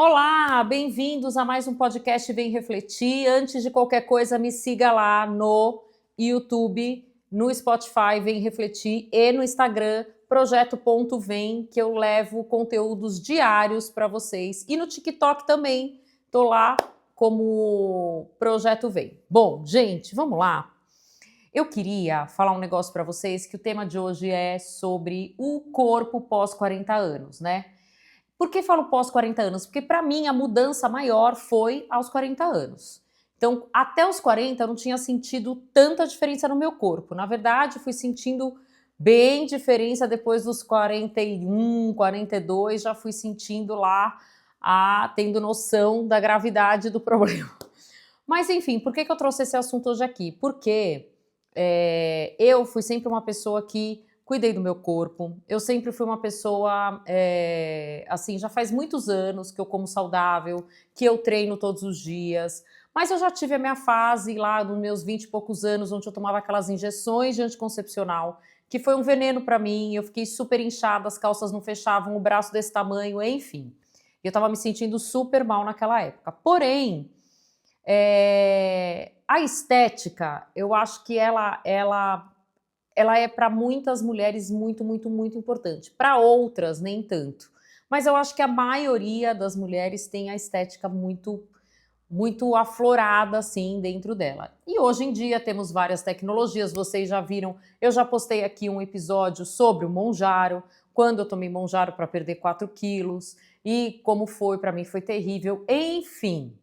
Olá, bem-vindos a mais um podcast Vem Refletir. Antes de qualquer coisa, me siga lá no YouTube, no Spotify Vem Refletir e no Instagram Projeto.vem, que eu levo conteúdos diários para vocês. E no TikTok também, tô lá como Projeto Vem. Bom, gente, vamos lá. Eu queria falar um negócio para vocês, que o tema de hoje é sobre o corpo pós 40 anos, né? Por que falo pós 40 anos? Porque para mim a mudança maior foi aos 40 anos. Então, até os 40 eu não tinha sentido tanta diferença no meu corpo. Na verdade, fui sentindo bem diferença depois dos 41, 42, já fui sentindo lá, tendo noção da gravidade do problema. Mas enfim, por que eu trouxe esse assunto hoje aqui? Porque eu fui sempre uma pessoa que cuidei do meu corpo. Eu sempre fui uma pessoa, assim, já faz muitos anos que eu como saudável, que eu treino todos os dias. Mas eu já tive a minha fase lá nos meus 20 e poucos anos, onde eu tomava aquelas injeções de anticoncepcional, que foi um veneno para mim. Eu fiquei super inchada, as calças não fechavam, o braço desse tamanho, enfim. Eu tava me sentindo super mal naquela época. Porém, a estética, eu acho que ela é para muitas mulheres muito, muito, muito importante. Para outras, nem tanto. Mas eu acho que a maioria das mulheres tem a estética muito, muito aflorada, assim, dentro dela. E hoje em dia temos várias tecnologias, vocês já viram, eu já postei aqui um episódio sobre o Monjaro, quando eu tomei Monjaro para perder 4 quilos, e como foi, para mim foi terrível, enfim.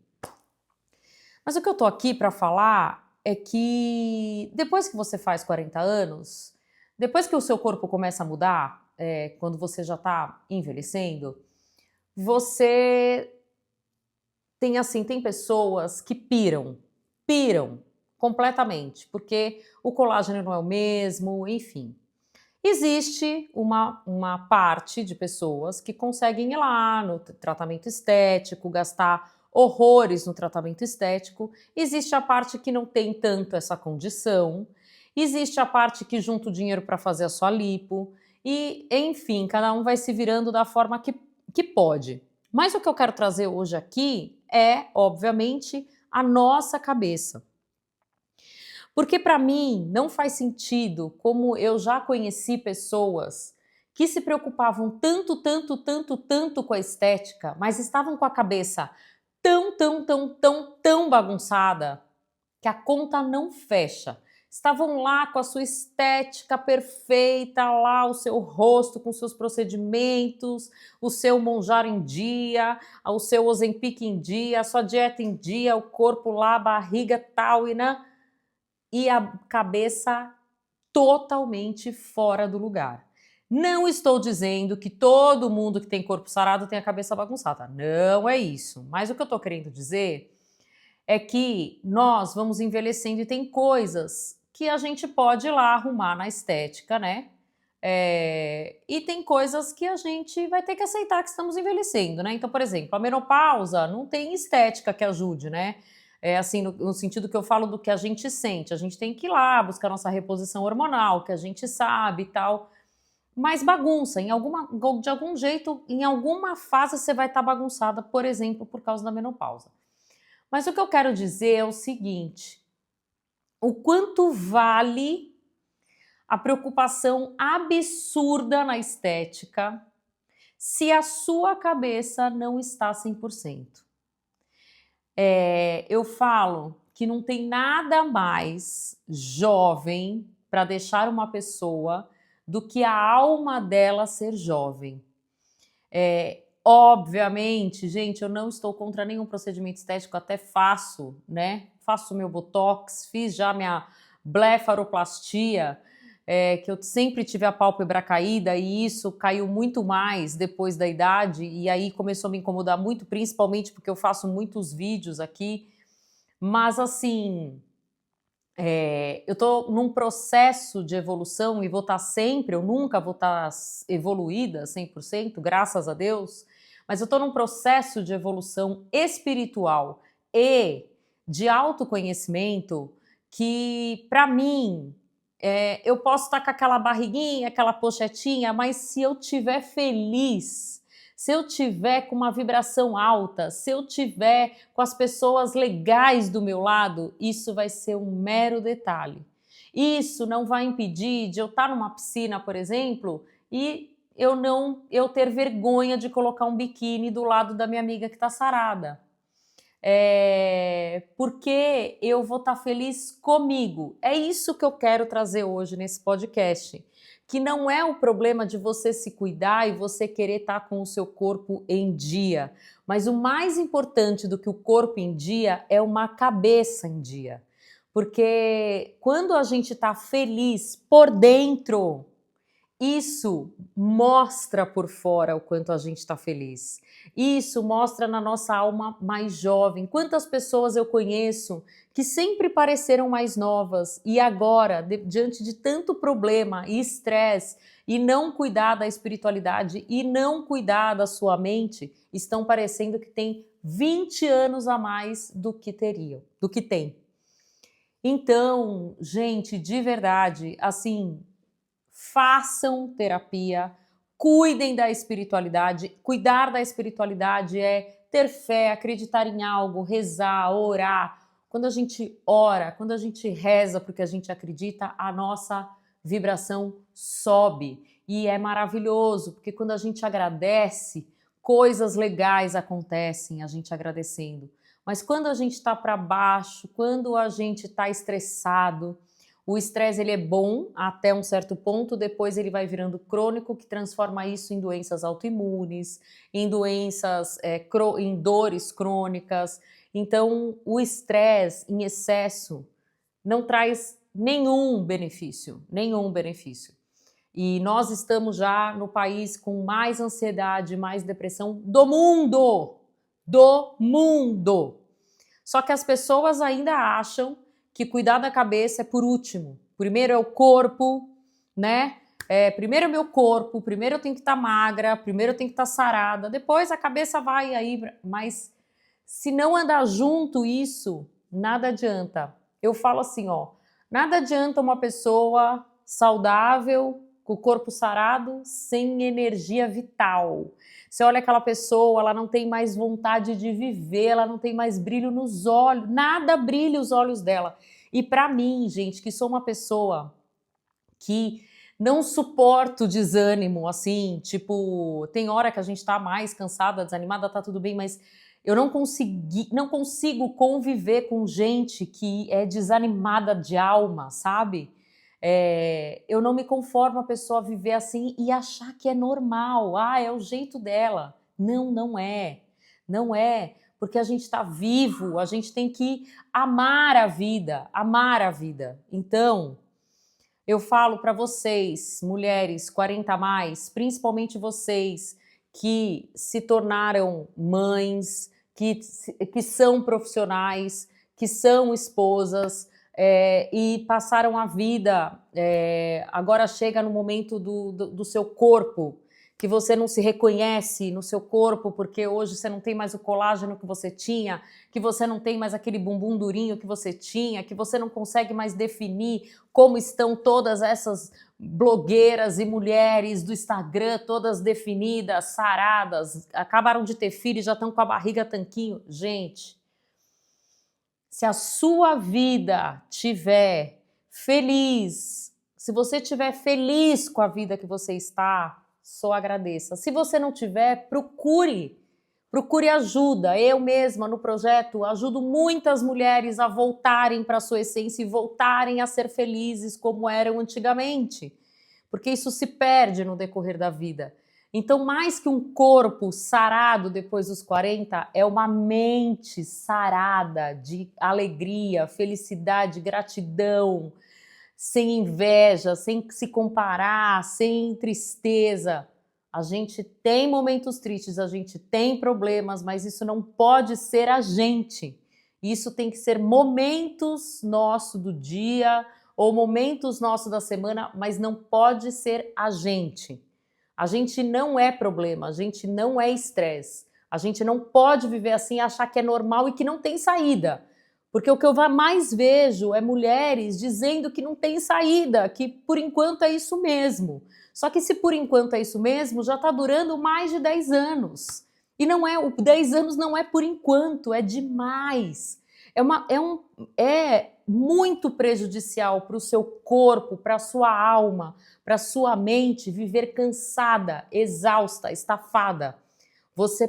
Mas o que eu tô aqui para falar é que depois que você faz 40 anos, depois que o seu corpo começa a mudar, quando você já tá envelhecendo, você tem pessoas que piram completamente, porque o colágeno não é o mesmo, enfim. Existe uma parte de pessoas que conseguem ir lá no tratamento estético, gastar horrores no tratamento estético. Existe a parte que não tem tanto essa condição. Existe a parte que junta o dinheiro para fazer a sua lipo. E, enfim, cada um vai se virando da forma que pode. Mas o que eu quero trazer hoje aqui é, obviamente, a nossa cabeça. Porque para mim não faz sentido, como eu já conheci pessoas que se preocupavam tanto, tanto, tanto, tanto com a estética, mas estavam com a cabeça tão, tão, tão, tão, tão bagunçada que a conta não fecha. Estavam lá com a sua estética perfeita, lá o seu rosto com seus procedimentos, o seu Monjaro em dia, o seu Ozempic em dia, a sua dieta em dia, o corpo lá, a barriga tal e a cabeça totalmente fora do lugar. Não estou dizendo que todo mundo que tem corpo sarado tem a cabeça bagunçada. Não é isso. Mas o que eu estou querendo dizer é que nós vamos envelhecendo e tem coisas que a gente pode ir lá arrumar na estética, né? E tem coisas que a gente vai ter que aceitar que estamos envelhecendo, né? Então, por exemplo, a menopausa não tem estética que ajude, né? Assim, no sentido que eu falo do que a gente sente. A gente tem que ir lá buscar nossa reposição hormonal, que a gente sabe e tal. Mas bagunça, de algum jeito, em alguma fase você vai estar bagunçada, por exemplo, por causa da menopausa. Mas o que eu quero dizer é o seguinte: o quanto vale a preocupação absurda na estética se a sua cabeça não está 100%. Eu falo que não tem nada mais jovem para deixar uma pessoa do que a alma dela ser jovem. Obviamente, gente, eu não estou contra nenhum procedimento estético, até faço, né? Faço meu botox, fiz já minha blefaroplastia, que eu sempre tive a pálpebra caída e isso caiu muito mais depois da idade e aí começou a me incomodar muito, principalmente porque eu faço muitos vídeos aqui, mas assim, eu estou num processo de evolução e vou estar sempre, eu nunca vou estar evoluída 100%, graças a Deus, mas eu estou num processo de evolução espiritual e de autoconhecimento que, para mim, eu posso estar com aquela barriguinha, aquela pochetinha, mas se eu estiver feliz, se eu tiver com uma vibração alta, se eu tiver com as pessoas legais do meu lado, isso vai ser um mero detalhe. Isso não vai impedir de eu estar numa piscina, por exemplo, e eu ter vergonha de colocar um biquíni do lado da minha amiga que está sarada. Porque eu vou estar feliz comigo. É isso que eu quero trazer hoje nesse podcast. Que não é o problema de você se cuidar e você querer estar com o seu corpo em dia. Mas o mais importante do que o corpo em dia é uma cabeça em dia. Porque quando a gente está feliz por dentro, isso mostra por fora o quanto a gente está feliz. Isso mostra na nossa alma mais jovem. Quantas pessoas eu conheço que sempre pareceram mais novas e agora, diante de tanto problema e estresse, e não cuidar da espiritualidade e não cuidar da sua mente, estão parecendo que têm 20 anos a mais do que teriam, do que têm. Então, gente, de verdade, assim, façam terapia, cuidem da espiritualidade. Cuidar da espiritualidade é ter fé, acreditar em algo, rezar, orar. Quando a gente ora, quando a gente reza porque a gente acredita, a nossa vibração sobe. E é maravilhoso, porque quando a gente agradece, coisas legais acontecem, a gente agradecendo. Mas quando a gente está para baixo, quando a gente está estressado, o estresse ele é bom até um certo ponto, depois ele vai virando crônico, que transforma isso em doenças autoimunes, em doenças, em dores crônicas. Então, o estresse em excesso não traz nenhum benefício, nenhum benefício. E nós estamos já no país com mais ansiedade, mais depressão do mundo. Do mundo. Só que as pessoas ainda acham que cuidar da cabeça é por último. Primeiro é o corpo, né? Primeiro é meu corpo, primeiro eu tenho que estar magra, primeiro eu tenho que estar sarada, depois a cabeça vai aí. Mas se não andar junto isso, nada adianta. Eu falo assim, ó, nada adianta uma pessoa saudável, com o corpo sarado, sem energia vital. Você olha aquela pessoa, ela não tem mais vontade de viver, ela não tem mais brilho nos olhos, nada brilha os olhos dela. E para mim, gente, que sou uma pessoa que não suporto desânimo, assim, tipo, tem hora que a gente tá mais cansada, desanimada, tá tudo bem, mas eu não consigo conviver com gente que é desanimada de alma, sabe? Eu não me conformo a pessoa viver assim e achar que é normal, é o jeito dela. Não, não é. Não é, porque a gente está vivo, a gente tem que amar a vida, amar a vida. Então, eu falo para vocês, mulheres 40 a mais, principalmente vocês que se tornaram mães, que são profissionais, que são esposas, e passaram a vida, agora chega no momento do seu corpo, que você não se reconhece no seu corpo, porque hoje você não tem mais o colágeno que você tinha, que você não tem mais aquele bumbum durinho que você tinha, que você não consegue mais definir como estão todas essas blogueiras e mulheres do Instagram, todas definidas, saradas, acabaram de ter filho e já estão com a barriga tanquinho. Gente, se a sua vida tiver feliz, se você estiver feliz com a vida que você está, só agradeça. Se você não tiver, procure ajuda. Eu mesma, no projeto, ajudo muitas mulheres a voltarem para a sua essência e voltarem a ser felizes como eram antigamente, porque isso se perde no decorrer da vida. Então, mais que um corpo sarado depois dos 40, é uma mente sarada de alegria, felicidade, gratidão, sem inveja, sem se comparar, sem tristeza. A gente tem momentos tristes, a gente tem problemas, mas isso não pode ser a gente. Isso tem que ser momentos nossos do dia ou momentos nossos da semana, mas não pode ser a gente. A gente não é problema, a gente não é estresse. A gente não pode viver assim e achar que é normal e que não tem saída. Porque o que eu mais vejo é mulheres dizendo que não tem saída, que por enquanto é isso mesmo. Só que se por enquanto é isso mesmo, já está durando mais de 10 anos. E não é, 10 anos não é por enquanto, é demais. É muito prejudicial para o seu corpo, para a sua alma, para a sua mente viver cansada, exausta, estafada. Você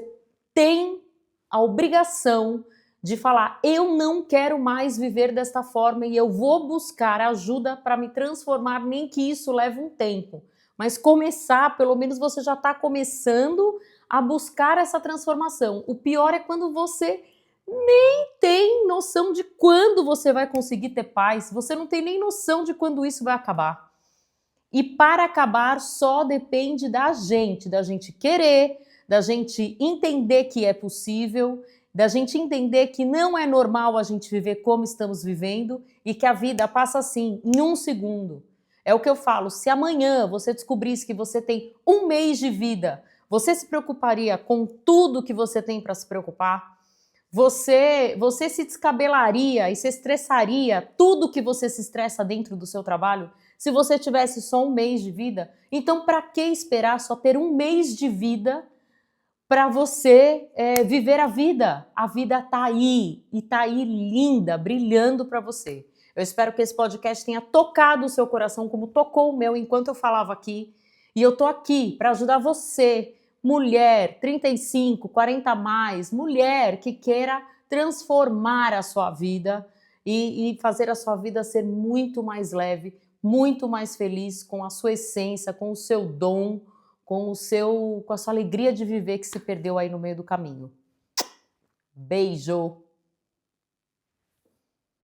tem a obrigação de falar, eu não quero mais viver desta forma e eu vou buscar ajuda para me transformar, nem que isso leve um tempo. Mas começar, pelo menos você já está começando a buscar essa transformação. O pior é quando você nem tem noção de quando você vai conseguir ter paz, você não tem nem noção de quando isso vai acabar. E para acabar só depende da gente querer, da gente entender que é possível, da gente entender que não é normal a gente viver como estamos vivendo e que a vida passa assim, em um segundo. É o que eu falo, se amanhã você descobrisse que você tem um mês de vida, você se preocuparia com tudo que você tem para se preocupar? Você se descabelaria e se estressaria tudo que você se estressa dentro do seu trabalho se você tivesse só um mês de vida? Então, para que esperar só ter um mês de vida para você viver a vida? A vida tá aí e tá aí linda, brilhando para você. Eu espero que esse podcast tenha tocado o seu coração como tocou o meu enquanto eu falava aqui. E eu tô aqui para ajudar você, mulher, 35, 40 a mais, mulher que queira transformar a sua vida e fazer a sua vida ser muito mais leve, muito mais feliz com a sua essência, com o seu dom, com a sua alegria de viver que se perdeu aí no meio do caminho. Beijo!